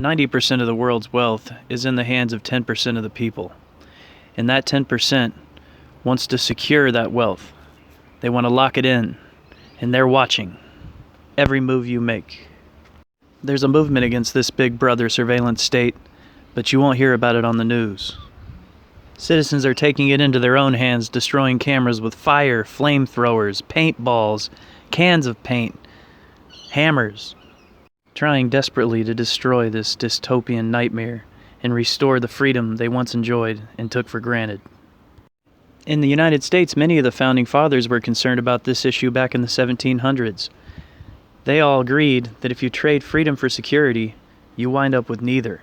90% of the world's wealth is in the hands of 10% of the people. And that 10% wants to secure that wealth. They want to lock it in. And they're watching every move you make. There's a movement against this big brother surveillance state, but you won't hear about it on the news. Citizens are taking it into their own hands, destroying cameras with fire, flamethrowers, paintballs, cans of paint, hammers, trying desperately to destroy this dystopian nightmare and restore the freedom they once enjoyed and took for granted. In the United States, many of the founding fathers were concerned about this issue back in the 1700s. They all agreed that if you trade freedom for security, you wind up with neither.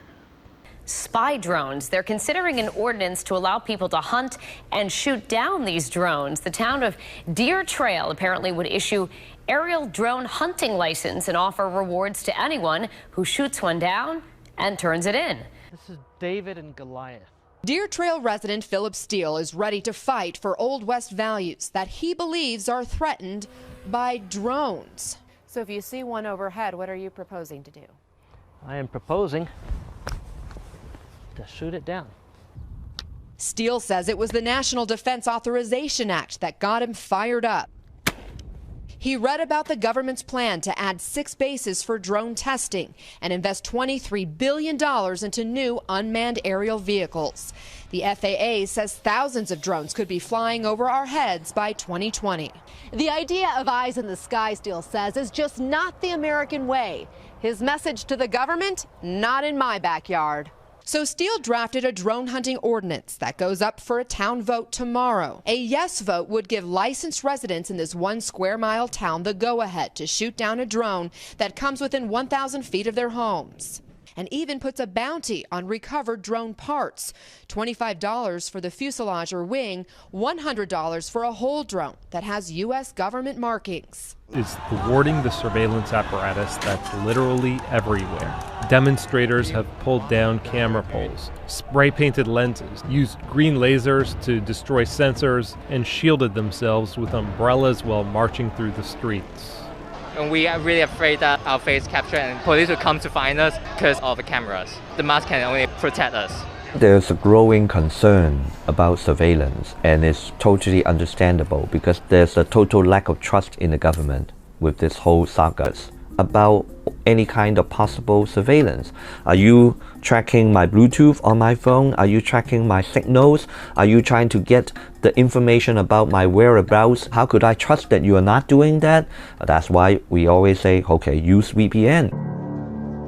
Spy drones. They're considering an ordinance to allow people to hunt and shoot down these drones. The town of Deer Trail apparently would issue aerial drone hunting license and offer rewards to anyone who shoots one down and turns it in. This is David and Goliath. Deer Trail resident Philip Steele is ready to fight for Old West values that he believes are threatened by drones. So if you see one overhead, what are you proposing to do? I am proposing to shoot it down. Steele says it was the National Defense Authorization Act that got him fired up. He read about the government's plan to add 6 bases for drone testing and invest $23 billion into new unmanned aerial vehicles. The FAA says thousands of drones could be flying over our heads by 2020. The idea of eyes in the sky, Steele says, is just not the American way. His message to the government: not in my backyard. So Steele drafted a drone hunting ordinance that goes up for a town vote tomorrow. A yes vote would give licensed residents in this 1 square mile town the go-ahead to shoot down a drone that comes within 1,000 feet of their homes, and even puts a bounty on recovered drone parts. $25 for the fuselage or wing, $100 for a whole drone that has U.S. government markings. Is thwarting the surveillance apparatus that's literally everywhere. Demonstrators have pulled down camera poles, spray-painted lenses, used green lasers to destroy sensors, and shielded themselves with umbrellas while marching through the streets. And we are really afraid that our face captured and police will come to find us because of the cameras. The mask can only protect us. There's a growing concern about surveillance, and it's totally understandable because there's a total lack of trust in the government with this whole saga about any kind of possible surveillance. Are you tracking my Bluetooth on my phone? Are you tracking my signals? Are you trying to get the information about my whereabouts? How could I trust that you are not doing that? That's why we always say, okay, use VPN.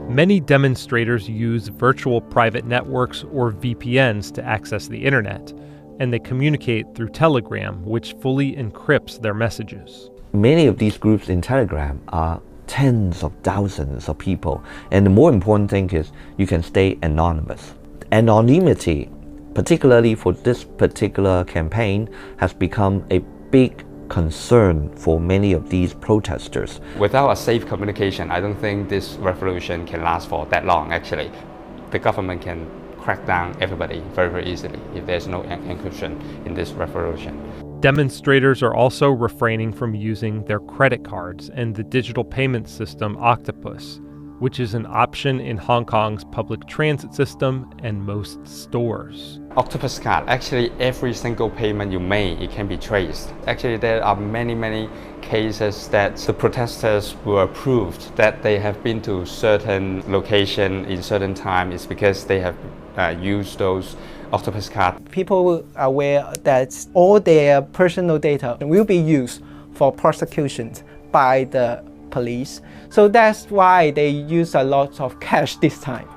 Many demonstrators use virtual private networks or VPNs to access the internet, and they communicate through Telegram, which fully encrypts their messages. Many of these groups in Telegram are tens of thousands of people, and the more important thing is you can stay anonymous. Anonymity, particularly for this particular campaign, has become a big concern for many of these protesters. Without a safe communication, I don't think this revolution can last for that long, actually. The government can crack down everybody very, very easily if there's no encryption in this revolution. Demonstrators are also refraining from using their credit cards and the digital payment system Octopus, which is an option in Hong Kong's public transit system and most stores. Octopus card, actually every single payment you make, it can be traced. Actually, there are many cases that the protesters were proved that they have been to certain location in certain time. It's because they have used those Octopus card. People are aware that all their personal data will be used for prosecutions by the police. So that's why they use a lot of cash this time.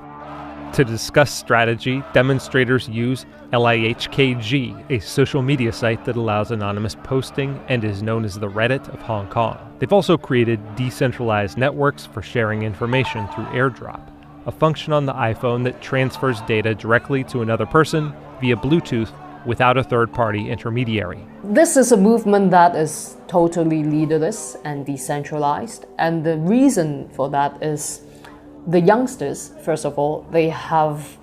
To discuss strategy, demonstrators use LIHKG, a social media site that allows anonymous posting and is known as the Reddit of Hong Kong. They've also created decentralized networks for sharing information through AirDrop, a function on the iPhone that transfers data directly to another person via Bluetooth without a third-party intermediary. This is a movement that is totally leaderless and decentralized, and the reason for that is the youngsters, first of all, they have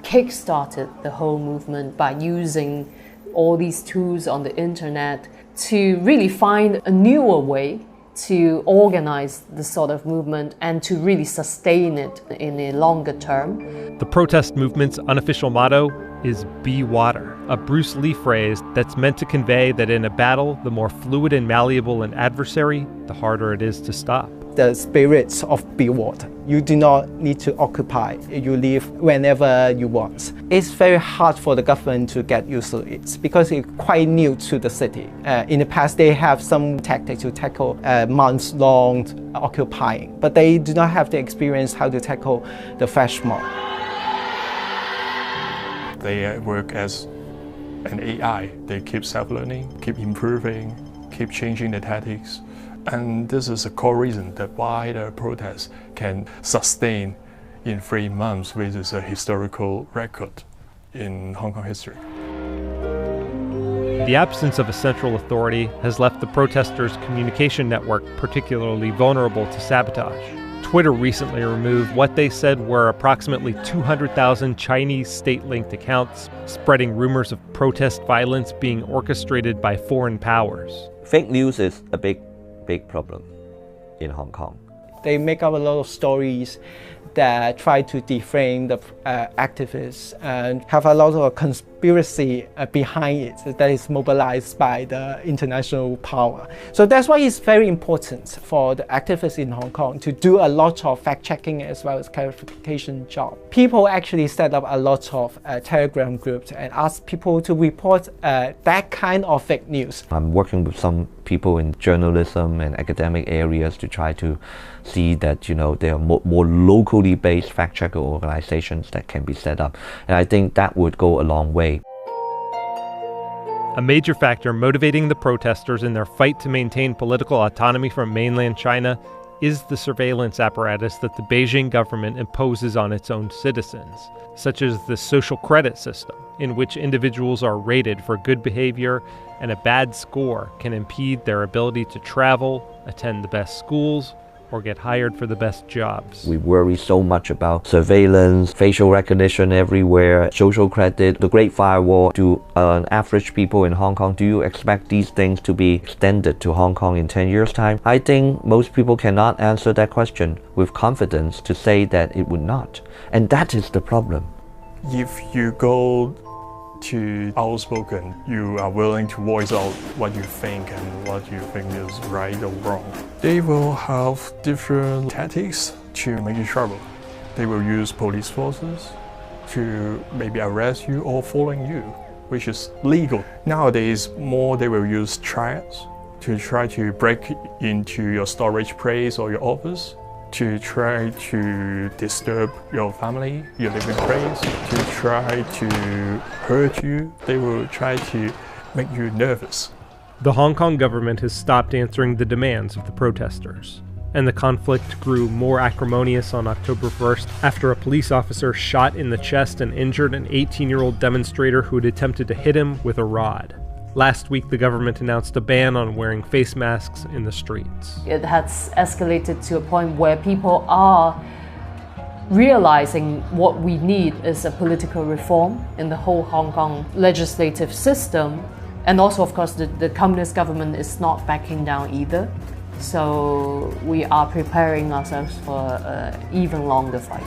kick-started the whole movement by using all these tools on the internet to really find a newer way to organize this sort of movement and to really sustain it in a longer term. The protest movement's unofficial motto is "Be Water," a Bruce Lee phrase that's meant to convey that in a battle, the more fluid and malleable an adversary, the harder it is to stop. The spirit of be water. You do not need to occupy. You leave whenever you want. It's very hard for the government to get used to it because it's quite new to the city. In the past, they have some tactics to tackle months-long occupying, but they do not have the experience how to tackle the flash mob. They work as an AI. They keep self-learning, keep improving, keep changing the tactics. And this is a core reason that why the protest can sustain in 3 months, which is a historical record in Hong Kong history. The absence of a central authority has left the protesters' communication network particularly vulnerable to sabotage. Twitter recently removed what they said were approximately 200,000 Chinese state-linked accounts, spreading rumors of protest violence being orchestrated by foreign powers. Fake news is a big problem in Hong Kong. They make up a lot of stories that try to defame the activists and have a lot of conspiracy behind it that is mobilized by the international power. So that's why it's very important for the activists in Hong Kong to do a lot of fact-checking as well as clarification job. People actually set up a lot of Telegram groups and ask people to report that kind of fake news. I'm working with some people in journalism and academic areas to try to see that, you know, there are more locally based fact-checker organizations that can be set up. And I think that would go a long way. A major factor motivating the protesters in their fight to maintain political autonomy from mainland China is the surveillance apparatus that the Beijing government imposes on its own citizens, such as the social credit system, in which individuals are rated for good behavior and a bad score can impede their ability to travel, attend the best schools, or get hired for the best jobs. We worry so much about surveillance, facial recognition everywhere, social credit, the Great Firewall. To average people in Hong Kong, do you expect these things to be extended to Hong Kong in 10 years' time? I think most people cannot answer that question with confidence to say that it would not. And that is the problem. If you go to outspoken, you are willing to voice out what you think and what you think is right or wrong. They will have different tactics to make you trouble. They will use police forces to maybe arrest you or following you, which is legal. Nowadays, they will use trials to try to break into your storage place or your office, to try to disturb your family, your living place, to try to hurt you. They will try to make you nervous. The Hong Kong government has stopped answering the demands of the protesters, and the conflict grew more acrimonious on October 1st after a police officer shot in the chest and injured an 18-year-old demonstrator who had attempted to hit him with a rod. Last week, the government announced a ban on wearing face masks in the streets. It has escalated to a point where people are realizing what we need is a political reform in the whole Hong Kong legislative system. And also, of course, the Communist government is not backing down either. So we are preparing ourselves for an even longer fight.